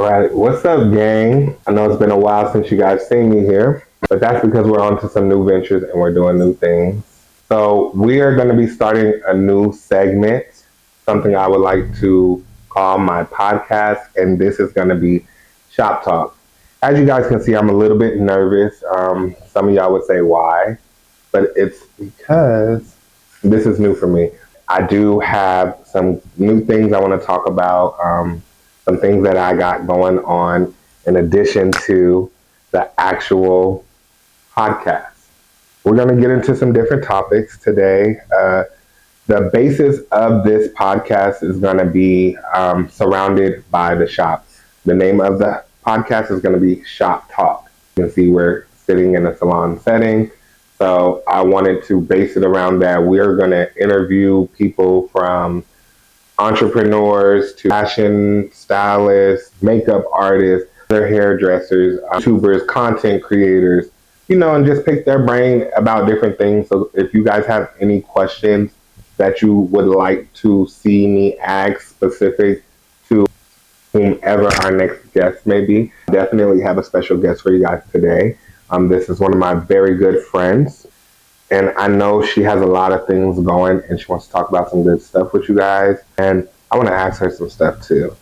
All right, what's up, gang? I know it's been a while since you guys seen me here, but that's because we're on to some new ventures and we're doing new things. So we are going to be starting a new segment, something I would like to call my podcast, and this is going to be Shop Talk. As you guys can see, I'm a little bit nervous. Some of y'all would say why, but it's because this is new for me. I do have some new things I want to talk about, some things that I got going on in addition to the actual podcast. We're going to get into some different topics today. The basis of this podcast is going to be surrounded by the shop. The name of the podcast is going to be Shop Talk. You can see we're sitting in a salon setting. So I wanted to base it around that. We're going to interview people from entrepreneurs to fashion stylists, makeup artists, their hairdressers, YouTubers, content creators, and just pick their brain about different things. So if you guys have any questions that you would like to see me ask specific to whomever our next guest may be, definitely have a special guest for you guys today. This is one of my very good friends, and I know she has a lot of things going, and she wants to talk about some good stuff with you guys, and I want to ask her some stuff too.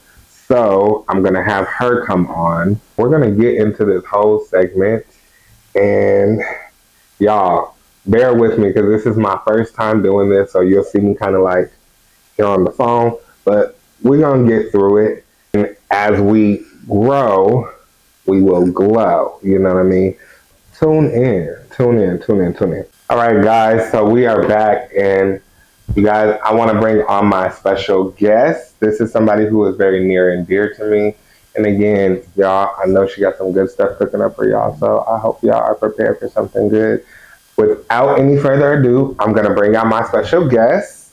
So I'm going to have her come on. We're going to get into this whole segment, and y'all, bear with me because this is my first time doing this, so you'll see me kind of like here on the phone, but we're going to get through it, and as we grow, we will glow, you know what I mean? Tune in. All right, guys, so we are back, and you guys, I want to bring on my special guest. This is somebody who is very near and dear to me. And again, y'all, I know she got some good stuff cooking up for y'all, so I hope y'all are prepared for something good. Without any further ado, I'm going to bring out my special guest.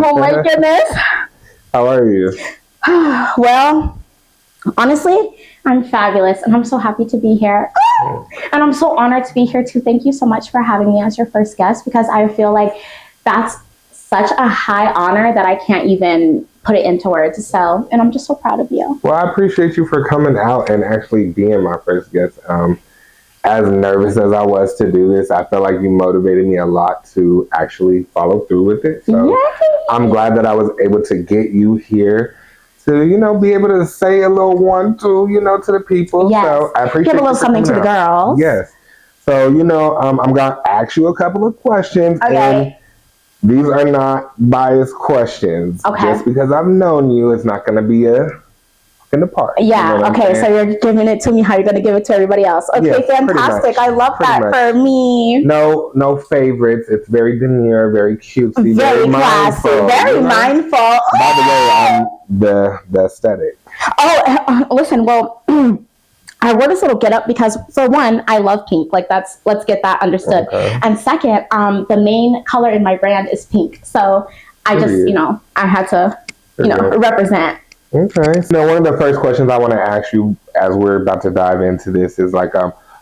Oh my goodness. How are you? Well, honestly, I'm fabulous, and I'm so happy to be here. And I'm so honored to be here too. Thank you so much for having me as your first guest, because I feel like that's such a high honor that I can't even put it into words. So, and I'm just so proud of you. Well, I appreciate you for coming out and actually being my first guest. As nervous as I was to do this, I felt like you motivated me a lot to actually follow through with it. So Yay! I'm glad that I was able to get you here to, be able to say a little one, to the people. Yes. So I appreciate give a little something to the girls. Yes. So, I'm going to ask you a couple of questions. Okay. And these are not biased questions. Okay. Just because I've known you, it's not going to be a in the park. Yeah, okay, so you're giving it to me how you're going to give it to everybody else. Okay, yes, fantastic. I love that for me. No favorites. It's very demure, very cutesy, very classy, mindful, very mindful. By the way, the aesthetic. Oh, listen, well, I wore this little get up because, for one, I love pink. Let's get that understood. Okay. And second, the main color in my brand is pink. So I just, I had to, represent. Okay. So one of the first questions I want to ask you as we're about to dive into this is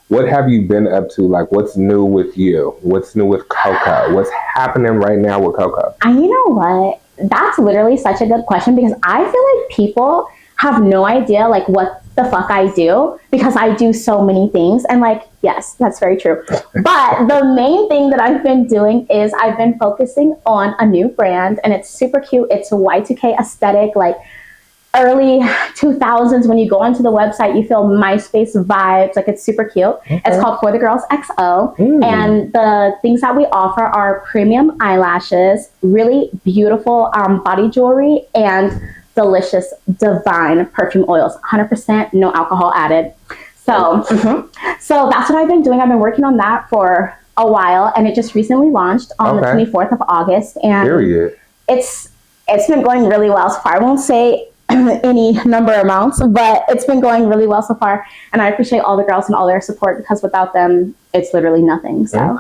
what have you been up to? What's new with you? What's new with COCO? What's happening right now with COCO? You know what? That's literally such a good question, because I feel like people have no idea what the fuck I do, because I do so many things. And yes, that's very true. But the main thing that I've been doing is I've been focusing on a new brand, and it's super cute. It's a Y2K aesthetic, early 2000s. When you go onto the website, you feel MySpace vibes. It's super cute. Okay. It's called For the Girls XO. And the things that we offer are premium eyelashes, really beautiful body jewelry, and delicious divine perfume oils. 100% no alcohol added. So so that's what I've been doing. I've been working on that for a while, and it just recently launched on the 24th of August. And it's been going really well so far. I won't say any number amounts, but it's been going really well so far, and I appreciate all the girls and all their support, because without them it's literally nothing. So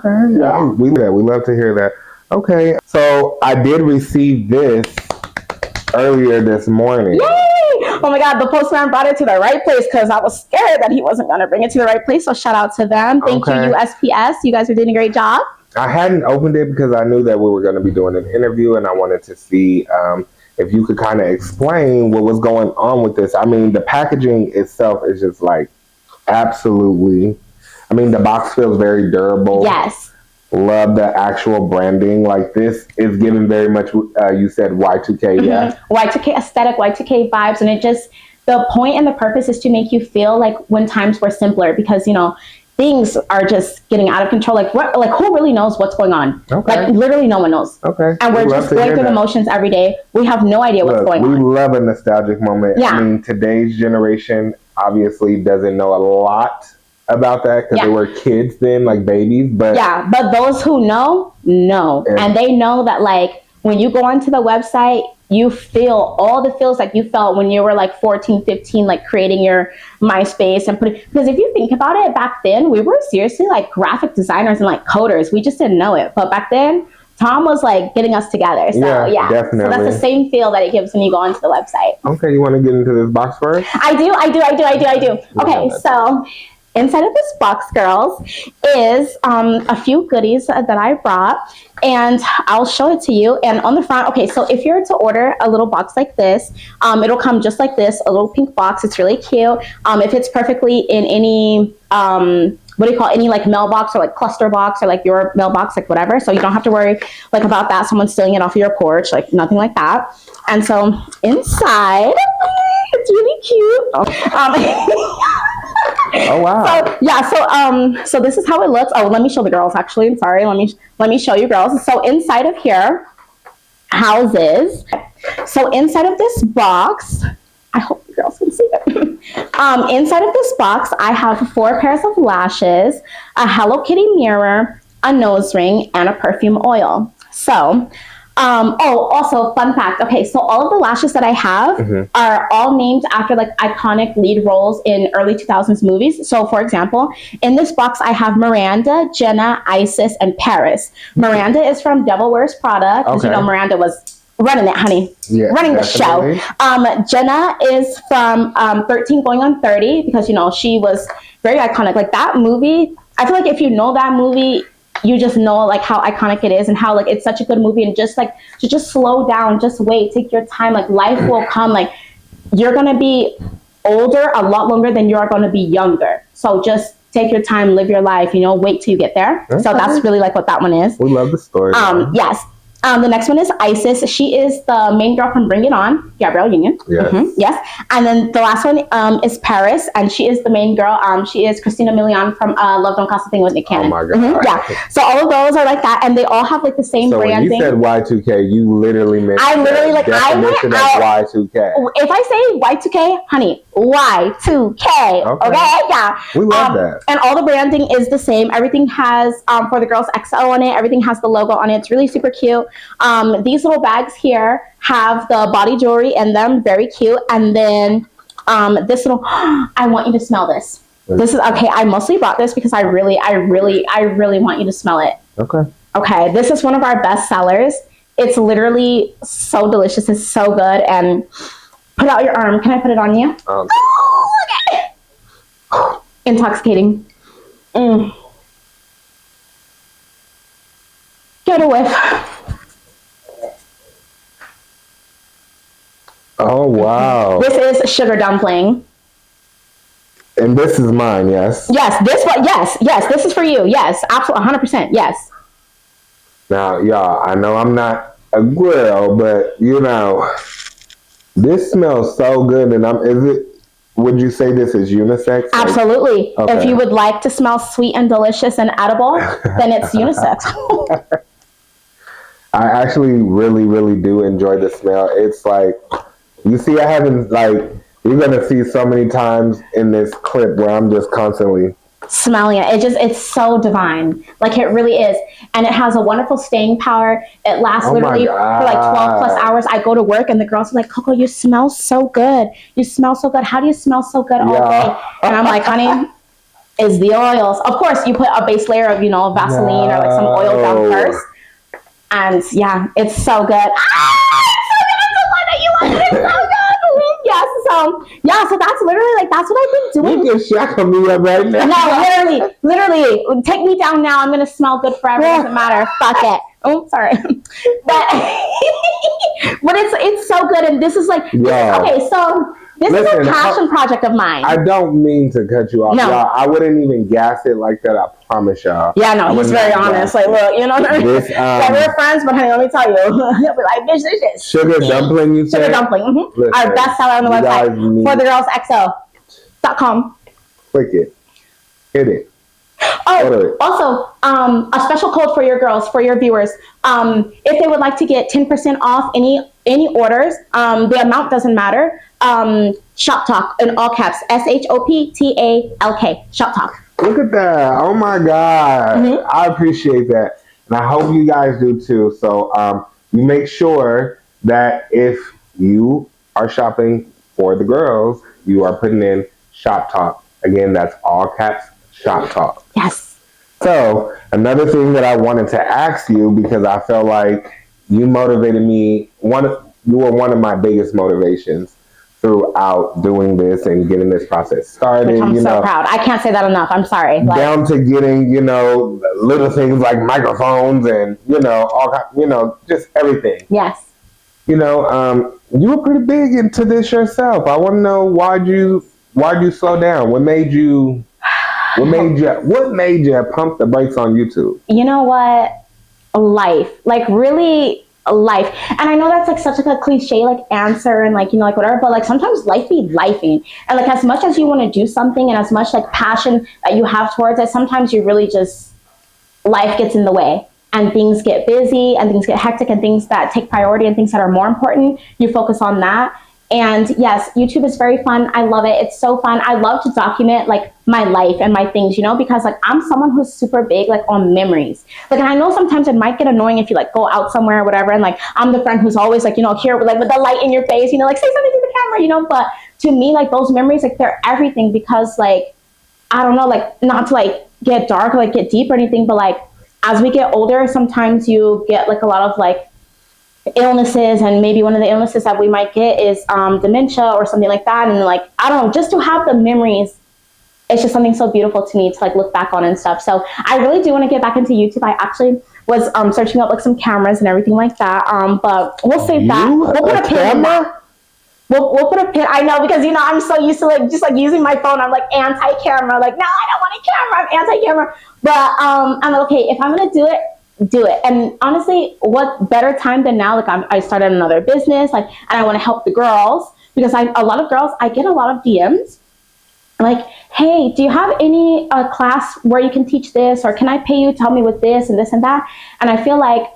we love to hear that. Okay, so I did receive this earlier this morning. Yay! Oh my God, the postman brought it to the right place, because I was scared that he wasn't going to bring it to the right place. So shout out to them. Thank you, USPS. You guys are doing a great job. I hadn't opened it because I knew that we were going to be doing an interview, and I wanted to see if you could kind of explain what was going on with this. I mean, the packaging itself is just like absolutely. I mean, the box feels very durable. Yes. Love the actual branding. Like this is given very much. You said Y2K, yeah. Y2K aesthetic, Y2K vibes, and it just the point and the purpose is to make you feel like when times were simpler because things are just getting out of control. Like what? Like who really knows what's going on? Okay. Like literally no one knows. Okay. And we're just going through the motions every day. We have no idea what's going on. We love a nostalgic moment. Yeah. I mean, today's generation obviously doesn't know a lot about that because they were kids then, like babies. But but those who know, and they know that like when you go onto the website, you feel all the feels like you felt when you were like 14, 15, like creating your MySpace and putting, because if you think about it, back then we were seriously like graphic designers and like coders. We just didn't know it. But back then, Tom was like getting us together. So yeah, definitely. So that's the same feel that it gives when you go onto the website. Okay, you want to get into this box first? I do. Okay, so inside of this box, girls, is a few goodies that I brought, and I'll show it to you. And on the front, okay, so if you're to order a little box like this, it'll come just like this, a little pink box. It's really cute. It fits perfectly in any what do you call it? Any like mailbox or like cluster box or like your mailbox, like whatever. So you don't have to worry like about that, someone stealing it off of your porch, like nothing like that. And so inside, it's really cute. Oh wow! So yeah, so this is how it looks. Oh, let me show the girls. Actually, I'm sorry. Let me show you girls. So inside of here houses. So inside of this box, I hope you girls can see it. Inside of this box, I have 4 pairs of lashes, a Hello Kitty mirror, a nose ring, and a perfume oil. So. Also, fun fact. Okay, so all of the lashes that I have are all named after like iconic lead roles in early 2000s movies. So, for example, in this box, I have Miranda, Jenna, Isis, and Paris. Miranda is from Devil Wears Prada because Miranda was running it, honey. Yeah, running the show. Jenna is from 13 Going on 30 because she was very iconic. Like that movie. I feel like if you know that movie, you just know like how iconic it is and how like it's such a good movie, and just like to just slow down, just wait, take your time, like life will come. Like you're gonna be older a lot longer than you are gonna be younger, so just take your time, live your life, wait till you get there. Okay. So that's really like what that one is. We love the story. Yes. The next one is Isis. She is the main girl from Bring It On, Gabrielle Union. Yes. Yes. And then the last one is Paris, and she is the main girl. She is Christina Milian from Love Don't Cost a Thing with Nick Cannon. Oh my God. Yeah. So all of those are like that, and they all have like the same branding. When you said Y2K, you literally meant I literally like definition of Y2K. If I say Y2K, honey, Y2K. Okay. Yeah. We love that. And all the branding is the same. Everything has for the girls XO on it. Everything has the logo on it. It's really super cute. These little bags here have the body jewelry in them, very cute. And then this little, I want you to smell this. This is okay. I mostly bought this because I really want you to smell it. Okay. This is one of our best sellers. It's literally so delicious. It's so good. And put out your arm. Can I put it on you? Okay. Intoxicating. Get a whiff. Oh wow! This is sugar dumpling. And this is mine, yes. Yes, this one. Yes. This is for you. Yes, absolutely, 100%. Yes. Now, y'all, I know I'm not a girl, but this smells so good. And would you say this is unisex? Absolutely. Okay. If you would like to smell sweet and delicious and edible, then it's unisex. I actually really, really do enjoy the smell. It's like, you see, I haven't you're going to see so many times in this clip where I'm just constantly smelling it. It's so divine. Like it really is. And it has a wonderful staying power. It lasts literally for like 12 plus hours. I go to work and the girls are like, Coco, you smell so good. You smell so good. How do you smell so good all day? And I'm like, honey, it's the oils. Of course, you put a base layer of, Vaseline or like some oil down first. And yeah, it's so good. It's so good that you love it. It's so good. Yes. So Yeah, so that's literally like that's what I've been doing. You can shackle me up right now. No, literally, take me down now. I'm gonna smell good forever. Doesn't matter. Fuck it. Oh, sorry, but but it's so good, and this is like okay. So this is a passion project of mine. I don't mean to cut you off, y'all. I wouldn't even gas it like that. I promise y'all. Yeah, no, he's very honest. Like, look, you know, like we're friends, but honey, let me tell you, he'll be like, bitch, this is sugar dumpling. You said sugar dumpling. Listen, our best seller on the website for the girls XO.com. Click it, hit it. Oh, also, a special code for your girls, for your viewers. If they would like to get 10% off any orders, the amount doesn't matter. Shop Talk in all caps, SHOPTALK. Shop Talk. Look at that! Oh my God, I appreciate that, and I hope you guys do too. So, you make sure that if you are shopping for the girls, you are putting in Shop Talk. Again, that's all caps. Shop Talk. Yes. So another thing that I wanted to ask you, because I felt like you motivated me. You were one of my biggest motivations throughout doing this and getting this process started. Which I'm so proud. I can't say that enough. I'm sorry. Down to getting little things like microphones and all just everything. Yes. You were pretty big into this yourself. I want to know why'd you slow down? What made you pump the brakes on YouTube? You know what? Life. Like really life. And I know that's like such like a cliche like answer and like like whatever, but like sometimes life be lifing. And like as much as you want to do something and as much like passion that you have towards it, sometimes you really just life gets in the way. And things get busy and things get hectic and things that take priority and things that are more important, you focus on that. And yes, YouTube is very fun. I love it. It's so fun. I love to document like my life and my things, because like I'm someone who's super big like on memories. Like, and I know sometimes it might get annoying if you like go out somewhere or whatever, and like I'm the friend who's always like here with the light in your face, like say something to the camera, But to me, like those memories, like they're everything, because like I don't know, like not to like get dark or like get deep or anything, but like as we get older, sometimes you get like a lot of like illnesses, and maybe one of the illnesses that we might get is dementia or something like that. And like I don't know, just to have the memories, it's just something so beautiful to me to like look back on and stuff. So I really do want to get back into YouTube. I actually was searching up like some cameras and everything like that. But we'll save that. We'll put a pin in that. We'll put a pin. I know, because I'm so used to like just like using my phone. I'm like anti-camera. Like no, I don't want a camera. I'm anti-camera. But I'm like, okay, if I'm gonna do it. And honestly, what better time than now? Like I started another business, like, and I want to help the girls, because I get a lot of DMs like, hey, do you have any class where you can teach this, or can I pay you to help me with this and this and that? And I feel like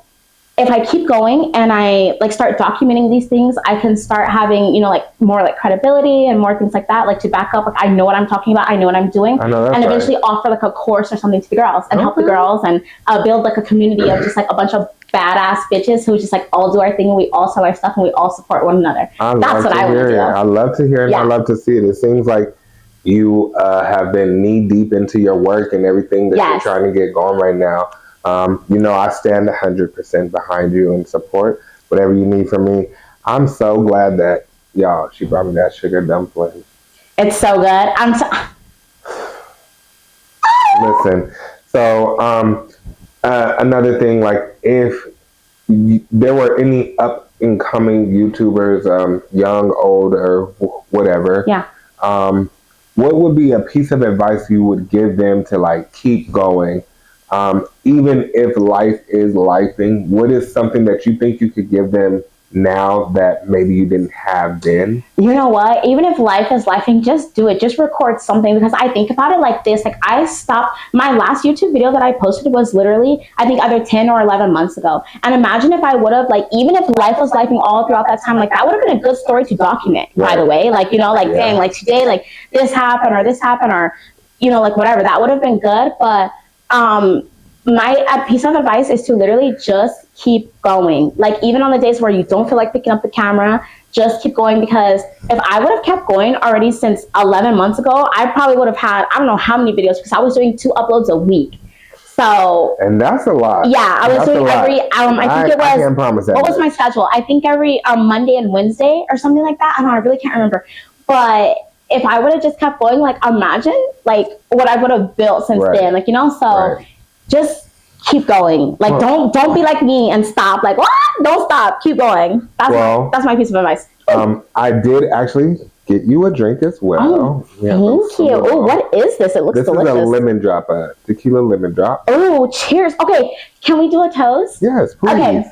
if I keep going and I like start documenting these things, I can start having, like more like credibility and more things like that, like to back up. Like I know what I'm talking about. I know what I'm doing. And eventually offer like a course or something to the girls and help the girls and build like a community of just like a bunch of badass bitches who just like all do our thing, and we all sell our stuff and we all support one another. That's what I want to do. I love to hear it. Yeah. I love to see it. It seems like you have been knee deep into your work and everything that you're trying to get going right now. I stand 100% behind you and support whatever you need from me. I'm so glad that, she brought me that sugar dumpling. It's so good. Listen, so another thing, like if there were any up and coming YouTubers, young, old, or whatever, what would be a piece of advice you would give them to like keep going? Even if life is lifing, what is something that you think you could give them now that maybe you didn't have then? You know what? Even if life is lifing, just do it. Just record something, because I think about it like this. Like I stopped, my last YouTube video that I posted was literally, I think either 10 or 11 months ago. And imagine if I would have, like, even if life was lifing all throughout that time, like that would have been a good story to document, by the way. Like, dang, like today, like this happened or like whatever. That would have been good. But my piece of advice is to literally just keep going. Like even on the days where you don't feel like picking up the camera, just keep going, because if I would have kept going already since 11 months ago, I probably would have had, I don't know how many videos, because I was doing 2 uploads a week. So, and that's a lot. Yeah, I was doing every, I think it was, I can't promise that. What was my schedule? I think every Monday and Wednesday or something like that. I don't know, I really can't remember. But if I would have just kept going, like imagine like what I would have built since Right. then. Like, you know, so Right. just keep going. Like don't be like me and stop. Like what? Don't stop. Keep going. That's my piece of advice. I did actually get you a drink as well. Oh, thank you. Oh, what is this? It looks delicious. This is a lemon drop, a tequila lemon drop. Oh, cheers. Okay, can we do a toast? Yes, please. Okay,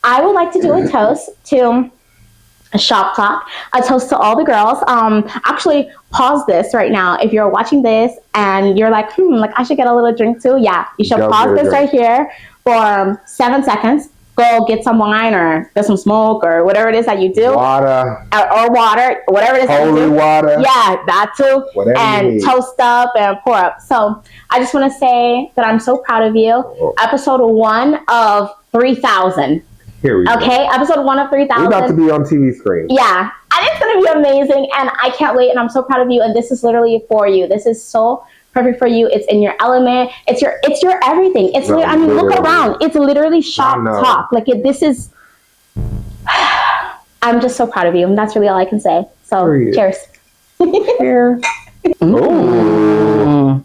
I would like to do a toast to a shop talk, a toast to all the girls. Actually, pause this right now. If you're watching this and you're like, like I should get a little drink too, yeah, you should pause this right here for 7 seconds. Go get some wine or get some smoke or whatever it is that you do. Water. Or water, whatever it is. Holy water. Yeah, that too. Whatever and toast up and pour up. So I just want to say that I'm so proud of you. Oh. Episode 1 of 3,000. Here we go. Okay, episode 1 of 3,000. We're about to be on TV screen. Yeah, and it's going to be amazing. And I can't wait. And I'm so proud of you. And this is literally for you. This is so perfect for you. It's in your element. It's your everything. It's I mean, look around. It's literally shop talk. Like this is. I'm just so proud of you, and that's really all I can say. So, cheers. Cheers. Ooh.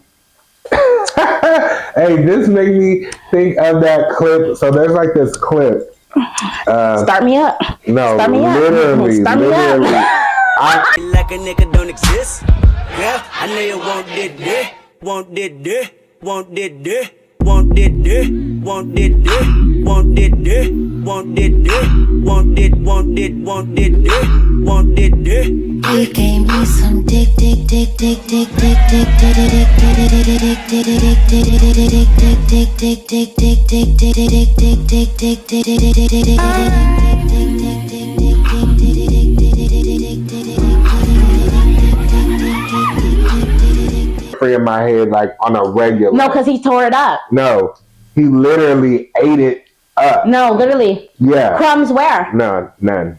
Hey, this made me think of that clip. So there's like this clip. Start me up. No, Start me literally, up. Start literally. Me up. Like a nigga don't exist. Yeah, I know you want it. Want it, want it, want it, want it, want it, want it, want it, want it, want it, want it. You gave me some dick, dick, dick, dick, dick, dick, dick, dick, dick, dick, in my head like on a regular. No, because he tore it up. No, he literally ate it up. No, literally. Yeah. Crumbs where? None.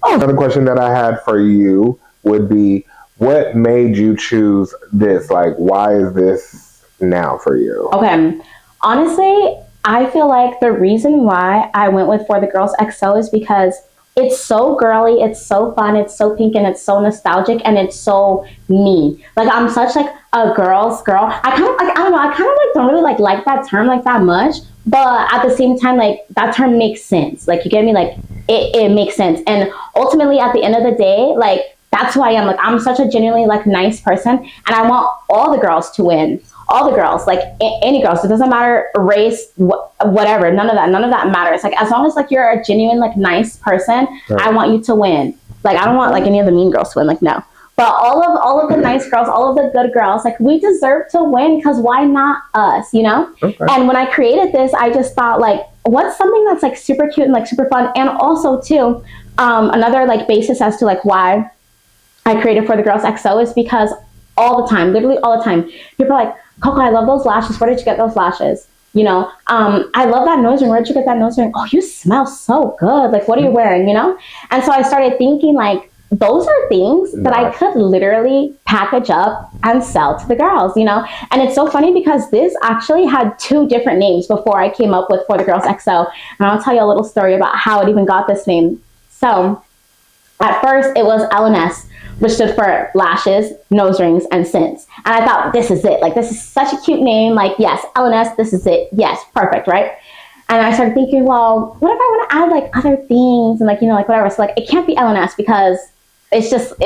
Oh. Another question that I had for you would be, what made you choose this? Like, why is this now for you? Okay. Honestly, I feel like the reason why I went with For the Girls XO is because it's so girly, it's so fun, it's so pink, and it's so nostalgic, and it's so me. Like, I'm such like a girl's girl. I kind of like, I don't know, I kind of like don't really like that term like that much, but at the same time, like that term makes sense. Like, you get me? Like it makes sense. And ultimately at the end of the day, like that's who I am. Like, I'm such a genuinely like nice person, and I want all the girls to win. All the girls, like any girls, it doesn't matter race, whatever, none of that matters. Like, as long as like you're a genuine, like nice person, right. I want you to win. Like, I don't want like any of the mean girls to win, like no. But all of the nice girls, all of the good girls, like we deserve to win, because why not us, you know? Okay. And when I created this, I just thought like, what's something that's like super cute and like super fun? And also too, another like basis as to like why I created For the Girls XO is because all the time, literally all the time, people are like, Coco, I love those lashes. Where did you get those lashes? You know, I love that nose ring. Where did you get that nose ring? Oh, you smell so good. Like, what are you wearing? You know? And so I started thinking like, those are things that I could literally package up and sell to the girls, you know? And it's so funny because this actually had 2 different names before I came up with For the Girls XO. And I'll tell you a little story about how it even got this name. So at first it was LNS, which stood for lashes, nose rings, and scents. And I thought, this is it. Like, this is such a cute name. Like, yes, LNS, this is it. Yes, perfect, right? And I started thinking, well, what if I want to add, like, other things and, like, you know, like, whatever. So, like, it can't be LNS because it's just,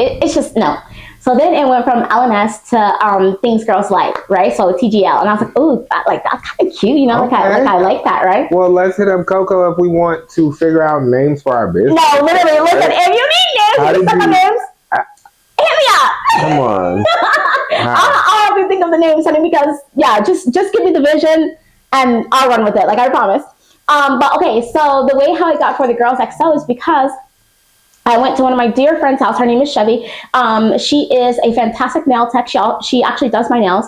no. So then it went from LNS to Things Girls Like, right? So TGL. And I was like, ooh, that's kind of cute, you know? Okay. Like, I like that, right? Well, let's hit up Coco if we want to figure out names for our business. No, literally, listen, if you need names, hit me up. Come on. I'll have to think of the names, honey, because yeah, just give me the vision and I'll run with it. Like, I promise. But okay, so the way how I got For the Girls XO is because I went to one of my dear friends' house. Her name is Chevy. She is a fantastic nail tech. She actually does my nails.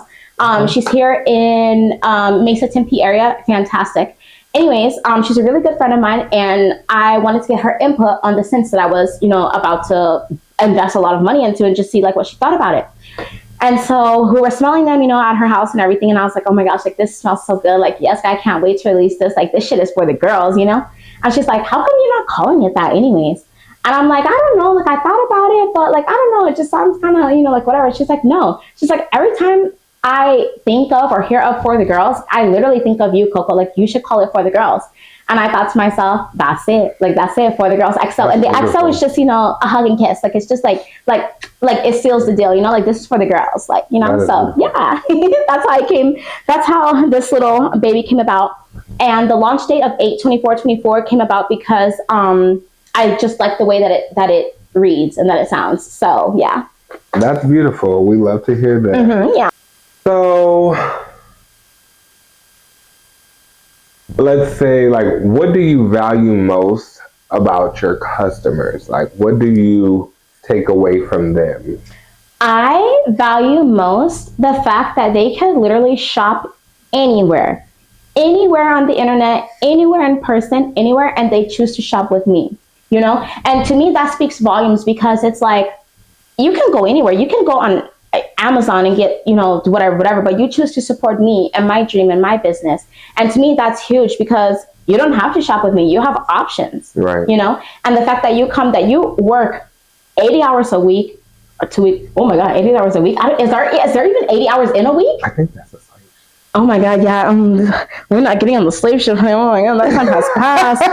She's here in Mesa Tempe area. Fantastic. Anyways, she's a really good friend of mine, and I wanted to get her input on the scents that I was, you know, about to invest a lot of money into and just see like what she thought about it. And so we were smelling them, you know, at her house and everything. And I was like, oh my gosh, like this smells so good. Like, yes, I can't wait to release this. Like, this shit is for the girls, you know? And she's like, how come you're not calling it that anyways? And I'm like, I don't know, like I thought about it, but like I don't know, it just sounds kind of, like whatever. She's like, no. She's like, every time I think of or hear of For the Girls, I literally think of you, Coco. Like you should call it For the Girls. And I thought to myself, that's it. Like that's it, For the Girls XO. And the XO is just, a hug and kiss. Like it's just like it seals the deal, like this is for the girls. Like, so yeah. That's how I came. That's how this little baby came about. And the launch date of 8/24/24 came about because I just like the way that it reads and that it sounds. So yeah. That's beautiful. We love to hear that. Mm-hmm, yeah. So let's say, like, what do you value most about your customers? Like, what do you take away from them? I value most the fact that they can literally shop anywhere on the internet, anywhere in person, anywhere, and they choose to shop with me, And to me, that speaks volumes because it's like, you can go anywhere. You can go on Amazon and get, whatever, but you choose to support me and my dream and my business. And to me, that's huge because you don't have to shop with me. You have options, right? And the fact that you work 80 hours a week or 2 weeks. Oh my God, 80 hours a week. Is there even 80 hours in a week? I think that's a slave. Oh my God, yeah. We're not getting on the slave ship. Oh my God, that time has passed.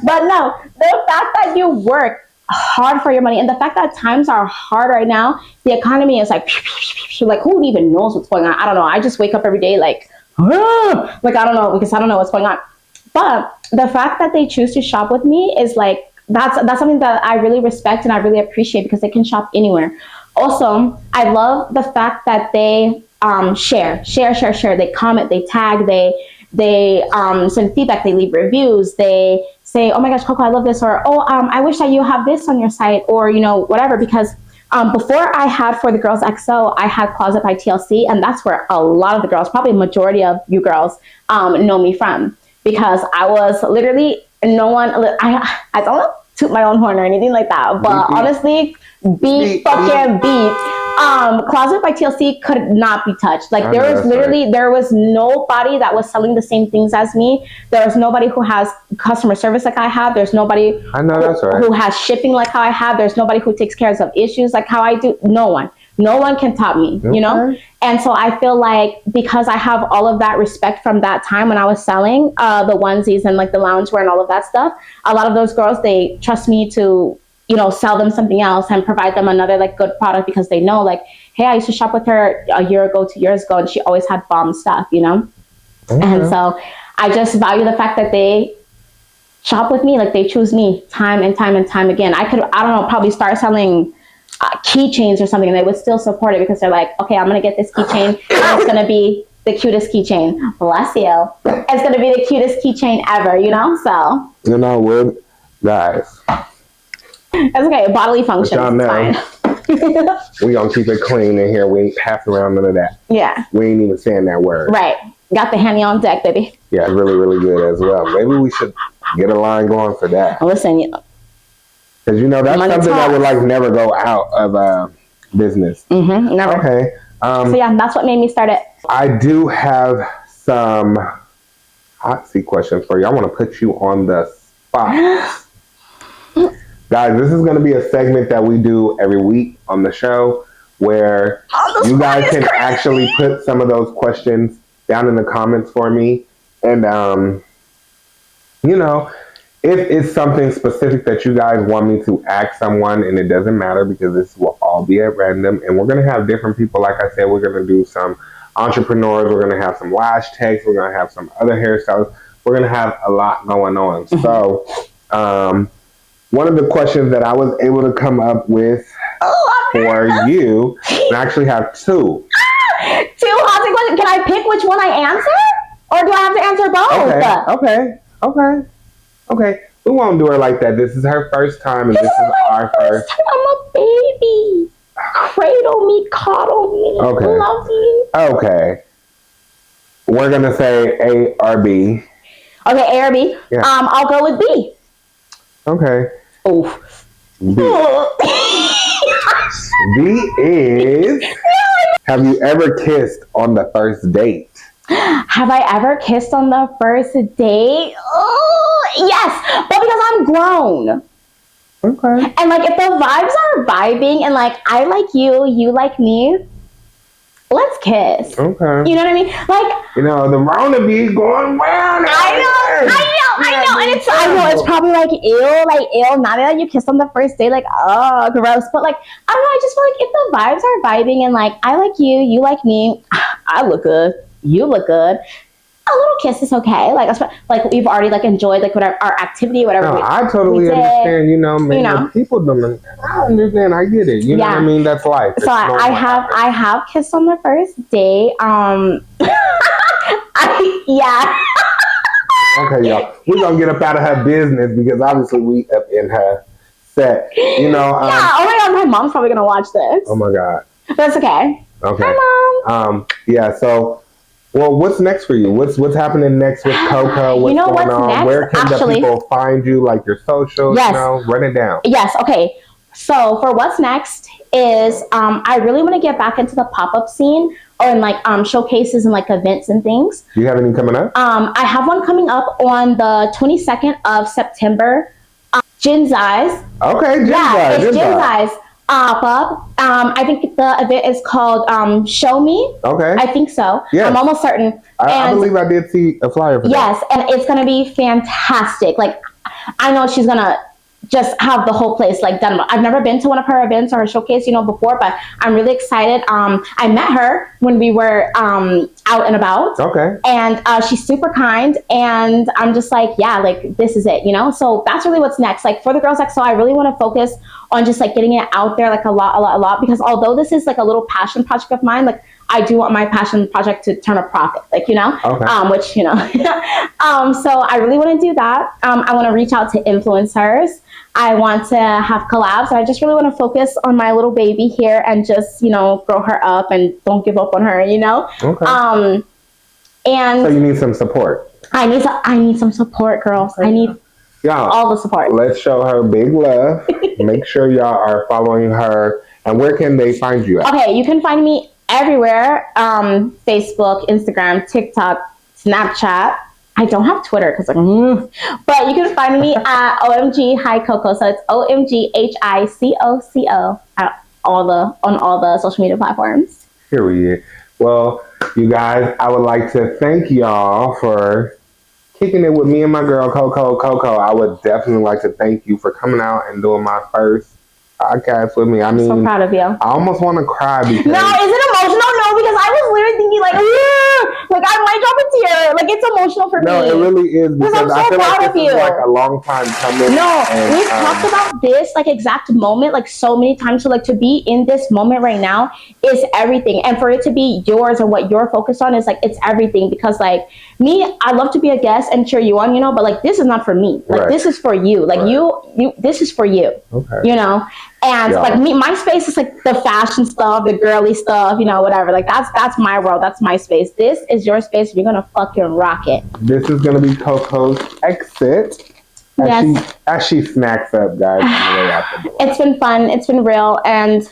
But no, the fact that you work hard for your money and the fact that times are hard right now, the economy is like who even knows what's going on? I don't know. I just wake up every day like I don't know because I don't know what's going on. But the fact that they choose to shop with me is like that's something that I really respect and I really appreciate because they can shop anywhere. Also, I love the fact that they share. They comment, they tag, they send feedback, they leave reviews, they say, oh my gosh, Coco, I love this, or I wish that you have this on your site, or whatever. Because before I had For the Girls XO, I had Closet by TLC, and that's where a lot of the girls, probably majority of you girls, know me from, because I was literally no one. I don't want to toot my own horn or anything like that, but honestly, beat. Closet by TLC could not be touched. Like there was nobody that was selling the same things as me. There was nobody who has customer service like I have. There's nobody who has shipping like how I have. There's nobody who takes care of issues like how I do. No one can top me, And so I feel like because I have all of that respect from that time when I was selling the onesies and like the loungewear and all of that stuff, a lot of those girls, they trust me to sell them something else and provide them another like good product because they know like, hey, I used to shop with her a year ago, 2 years ago, and she always had bomb stuff, Okay. And so I just value the fact that they shop with me, like they choose me time and time and time again. I don't know, probably start selling keychains or something and they would still support it because they're like, okay, I'm going to get this keychain and it's going to be the cutest keychain. Bless you. It's going to be the cutest keychain ever, So. We're guys. It's okay. Bodily function. It's fine. We gonna keep it clean in here. We ain't passing around none of that. Yeah. We ain't even saying that word. Right. Got the handy on deck, baby. Yeah, it's really, really good as well. Maybe we should get a line going for that. Listen, because that's something that would like never go out of business. Mm-hmm. Never. Okay. So yeah, that's what made me start it. I do have some hot seat questions for you. I want to put you on the spot. Guys, this is going to be a segment that we do every week on the show where you guys can actually put some of those questions down in the comments for me. And, if it's something specific that you guys want me to ask someone, and it doesn't matter because this will all be at random, and we're going to have different people. Like I said, we're going to do some entrepreneurs. We're going to have some lash techs. We're going to have some other hairstylists. We're going to have a lot going on. So, one of the questions that I was able to come up with for you, and I actually have two. Two hot questions. Can I pick which one I answer? Or do I have to answer both? Okay. We won't do her like that. This is her first time, and this is our first. I'm a baby. Cradle me, coddle me, love me. Okay. We're going to say A or B. Okay, A or B. Yeah. I'll go with B. Okay. Oh. B is, have you ever kissed on the first date? Have I ever kissed on the first date? Oh, yes, but because I'm grown. Okay. And like, if the vibes are vibing and like I like you, you like me, let's kiss. Okay. You know what I mean? Like, You know, the Rona be going round. I know, and I know it's probably like ew. Now that you kissed on the first day, like, oh, gross. But like, I don't know. I just feel like if the vibes are vibing and like I like you, you like me, I look good, you look good. A little kiss is okay. Like we've already like enjoyed like whatever our activity, whatever. No, I we totally did. understand. You know, man, You know. the people don't. I understand. I get it. You know what I mean? That's life. So I have kissed on the first day. Yeah. Okay, y'all. We're gonna get up out of her business because obviously we up in her set. You know. Yeah. Oh my god, my mom's probably gonna watch this. Oh my god. That's okay. Okay. Hi, Mom. Yeah. So, well, what's next for you? What's happening next with COCO? What's going what's on? next? Where can the people find you? Like your socials? Yes. You know, run it down. Yes. Okay. So for what's next is I really want to get back into the pop-up scene or in like showcases and like events and things. Do you have any coming up? I have one coming up on the 22nd of September. Jin's Eyes. Okay, Jin's Eyes. It's Jin's Eyes. Pop-up. I think the event is called Show Me. Okay. I think so. Yes. I'm almost certain. I believe I did see a flyer for that. Yes, and it's going to be fantastic. Like, I know she's going to just have the whole place like done. I've never been to one of her events or her showcase, before, but I'm really excited. I met her when we were out and about. Okay. And she's super kind, and I'm just like, yeah, like this is it, So that's really what's next. Like for the Girls XO, I really want to focus on just like getting it out there like a lot, because although this is like a little passion project of mine, like I do want my passion project to turn a profit, like, Okay. which, so I really want to do that. I want to reach out to influencers. I want to have collabs. I just really want to focus on my little baby here and just, grow her up and don't give up on her, Okay. And so you need some support. I need some support, girls. I need all the support. Let's show her big love. Make sure y'all are following her. And where can they find you at? Okay, you can find me everywhere. Facebook, Instagram, TikTok, Snapchat. I don't have Twitter because but you can find me at OMG Hi Coco. So it's OMG HICOCO on all the social media platforms. Period. Well, you guys, I would like to thank y'all for kicking it with me and my girl COCO. I would definitely like to thank you for coming out and doing my first podcast with me. I mean, so proud of you. I almost want to cry because no, is it emotional? No, because I was literally thinking like I might drop a tear. Like it's emotional for me. No, it really is because I'm so I feel proud like of this you. is like a long time coming. No, we've talked about this like exact moment like so many times. So like to be in this moment right now is everything, and for it to be yours and what you're focused on is like it's everything. Because like me, I love to be a guest and cheer you on, but like this is not for me. Like Right. this is for you. Like Right. you this is for you. Okay. And Yeah. like me, my space is like the fashion stuff, the girly stuff, whatever. Like that's my world. That's my space. This is your space. You're gonna fucking rock it. This is gonna be COCO's exit as she snacks up, guys, on the way out the door. It's been fun. It's been real. And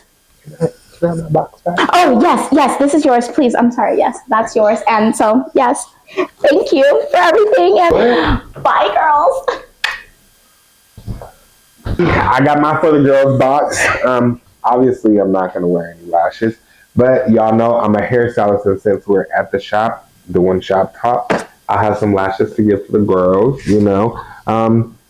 Can I have my box back? oh yes, this is yours. Please, I'm sorry. Yes, that's yours. And so yes, thank you for everything. And bye, girls. I got my For the Girls box. Obviously, I'm not going to wear any lashes, but y'all know I'm a hairstylist, and since we're at the shop doing shop talk, I have some lashes to give to the girls,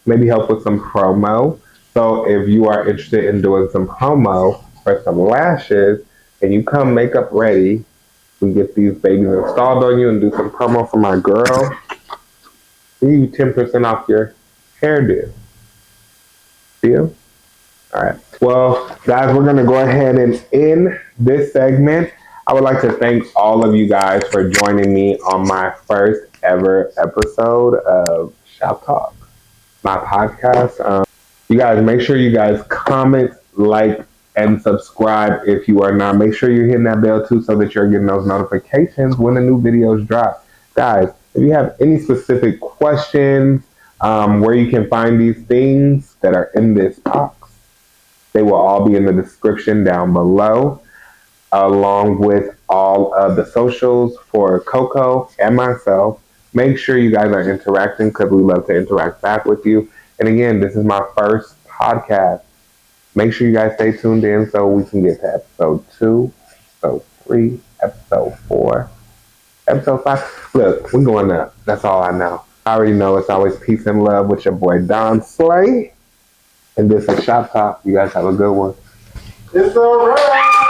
maybe help with some promo. So if you are interested in doing some promo for some lashes and you come makeup ready, we get these babies installed on you and do some promo for my girl, give you 10% off your hairdo. Deal? All right. Well, guys, we're going to go ahead and end this segment. I would like to thank all of you guys for joining me on my first ever episode of Shop Talk, my podcast. You guys, make sure you guys comment, like, and subscribe if you are not. Make sure you're hitting that bell too so that you're getting those notifications when the new videos drop. Guys, if you have any specific questions, where you can find these things that are in this box, they will all be in the description down below, along with all of the socials for COCO and myself. Make sure you guys are interacting because we love to interact back with you. And again, this is my first podcast. Make sure you guys stay tuned in so we can get to episode 2, episode 3, episode 4, episode 5. Look, we're going up. That's all I know. I already know it's always peace and love with your boy Don Slay. And this is Shop Talk. You guys have a good one. It's alright.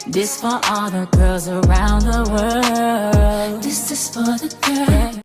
This for all the girls around the world. This is for the girls.